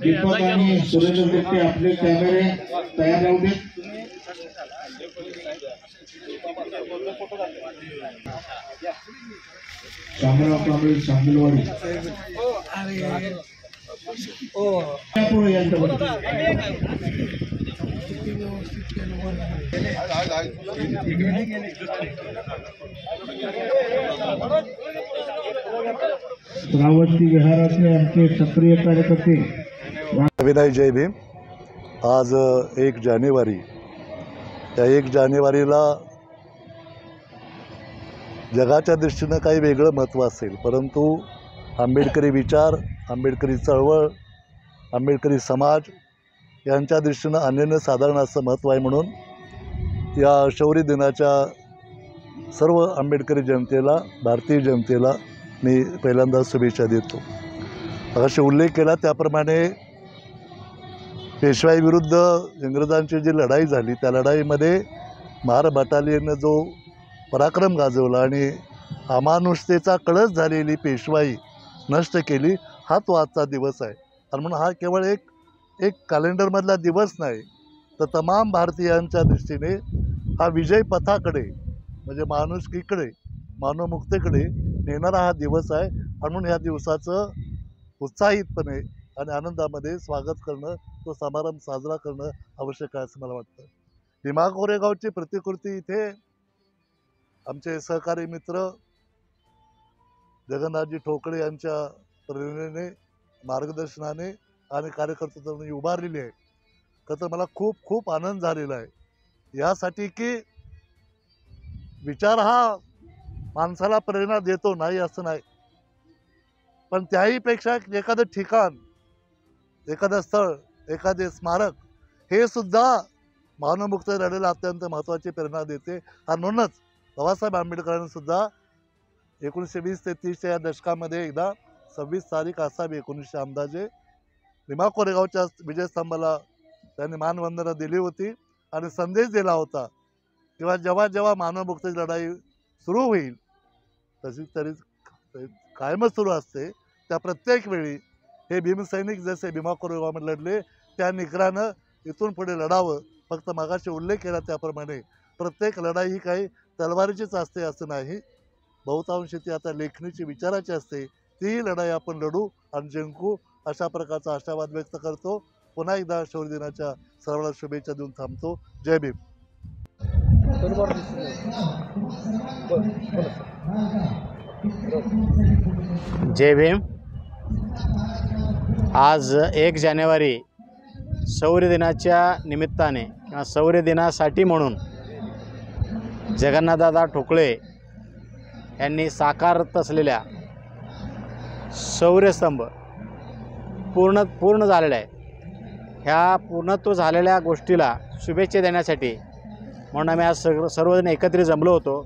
दीपक आणि सुरेंद्र शेट्टी आपले कॅमेरे तयार राहू देत. शामराव कांबळे शांबलवाडी श्रावस्ती विहारातले आमचे सक्रिय कार्यकर्ते. विनय जय भीम. आज 1 जानेवारी, त्या 1 जानेवारीला जगाच्या दृष्टीनं काही वेगळं महत्त्व असेल, परंतु आंबेडकरी विचार, आंबेडकरी चळवळ, आंबेडकरी समाज यांच्या दृष्टीनं अनन्यसाधारण असं महत्त्व आहे. म्हणून या शौर्य दिनाच्या सर्व आंबेडकरी जनतेला, भारतीय जनतेला मी पहिल्यांदा शुभेच्छा देतो. अशी उल्लेख केला त्याप्रमाणे पेशवाईविरुद्ध इंग्रजांची जी लढाई झाली, त्या लढाईमध्ये महार बटालियननं जो पराक्रम गाजवला आणि अमानुषतेचा कळस झालेली पेशवाई नष्ट केली, हा तो आजचा दिवस आहे. आणि म्हणून हा केवळ एक कॅलेंडरमधला दिवस नाही, तर तमाम भारतीयांच्या दृष्टीने हा विजय पथाकडे, म्हणजे माणुसकीकडे, मानवमुक्तीकडे नेणारा हा दिवस आहे. म्हणून ह्या दिवसाचं उत्साहितपणे आणि आनंदामध्ये स्वागत करणं, तो समारंभ साजरा करणं आवश्यक आहे असं मला वाटतं. भीमा कोरेगावची प्रतिकृती इथे आमचे सहकारी मित्र जगन्नाथजी ठोकळे यांच्या प्रेरणेने, मार्गदर्शनाने आणि कार्यकर्त्यांनी उभारलेली आहे. तर मला खूप खूप आनंद झालेला आहे यासाठी की विचार हा माणसाला प्रेरणा देतो, नाही असं नाही, पण त्याहीपेक्षा एखादं ठिकाण, एखादं स्थळ, एखादे स्मारक हे सुद्धा मानवमुक्त लढाईला अत्यंत महत्त्वाची प्रेरणा देते. आणि म्हणूनच बाबासाहेब आंबेडकरांनी सुद्धा 1920 ते 30च्या या दशकामध्ये एकदा 26 तारीख असावी 1900 अंदाजे भीमा कोरेगावच्या विजयस्तंभाला त्यांनी मानवंदना दिली होती आणि संदेश दिला होता किंवा जेव्हा जेव्हा मानवमुक्तीची लढाई सुरू होईल, तरी कायमच सुरू असते, त्या प्रत्येक वेळी हे भीमसैनिक जसे भीमा कोरेगावमध्ये लढले त्या निकरानं इथून पुढे लढावं. फक्त मागाशी उल्लेख केला त्याप्रमाणे प्रत्येक लढाई ही काही तलवारीचीच असते असं नाही, बहुतांशी ती आता लेखणीची, विचाराची असते. तीही लढाई आपण लढू आणि जिंकू अशा प्रकारचा आशावाद व्यक्त करतो. पुन्हा एकदा शौर्य दिनाच्या सर्वांना शुभेच्छा देऊन थांबतो. जय भीम. जय भीम. आज 1 जानेवारी शौर्य दिनाच्या निमित्ताने किंवा शौर्य दिनासाठी म्हणून जगन्नाथदादा ठोकळे यांनी साकारत असलेल्या शौर्यस्तंभ पूर्ण झालेला आहे. ह्या पूर्णत्व झालेल्या गोष्टीला शुभेच्छा देण्यासाठी म्हणून आम्ही आज सर्वजण एकत्रित जमलो होतो.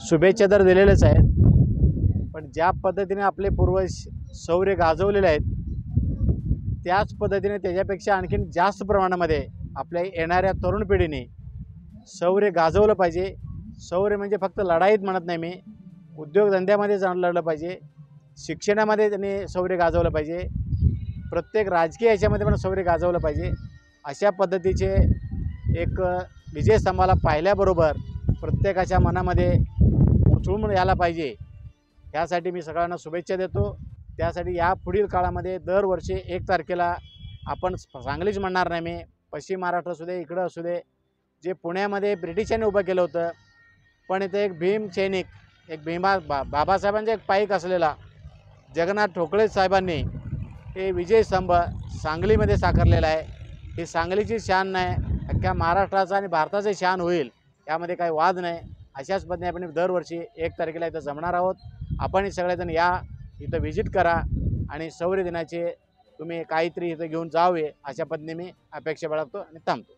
शुभेच्छा तर दिलेलेच आहेत, पण ज्या पद्धतीने आपले पूर्वज शौर्य गाजवलेले आहेत त्याच पद्धतीने त्याच्यापेक्षा आणखीन जास्त प्रमाणामध्ये आपल्या येणाऱ्या तरुण पिढीने शौर्य गाजवलं पाहिजे. शौर्य म्हणजे फक्त लढाईत म्हणत नाही मी, उद्योगधंद्यामध्ये जाऊन लढलं पाहिजे, शिक्षणामध्ये त्यांनी शौर्य गाजवलं पाहिजे, प्रत्येक राजकीय याच्यामध्ये पण शौर्य गाजवलं पाहिजे. अशा पद्धतीचे एक विजयस्तंभाला पाहिल्याबरोबर प्रत्येकाच्या मनामध्ये उचलून यायला पाहिजे. यासाठी मी सगळ्यांना शुभेच्छा देतो. त्यासाठी या पुढील काळामध्ये दरवर्षी 1 तारखेला आपण सांगलीच म्हणणार नाही मी, पश्चिम महाराष्ट्र असू दे, इकडं असू दे, जे पुण्यामध्ये ब्रिटिशांनी उभं केलं होतं, पण इथे एक भीम सैनिक, एक बाबासाहेबांचा एक पाईक असलेला जगन्नाथ ठोकळे साहेबांनी हे विजयस्तंभ सांगलीमध्ये साकारलेला आहे. ही सांगलीची शान नाही, अख्ख्या महाराष्ट्राचा आणि भारताचे शान होईल, यामध्ये काही वाद नाही. अशाच पद्धतीने आपण दरवर्षी 1 तारखेला इथं जमणार आहोत. आपण सगळेजण या, इथं व्हिजिट करा आणि शौर्य दिनाचे तुम्ही काहीतरी इथं घेऊन जावे अशा पद्धतीने मी अपेक्षा बाळगतो आणि थांबतो.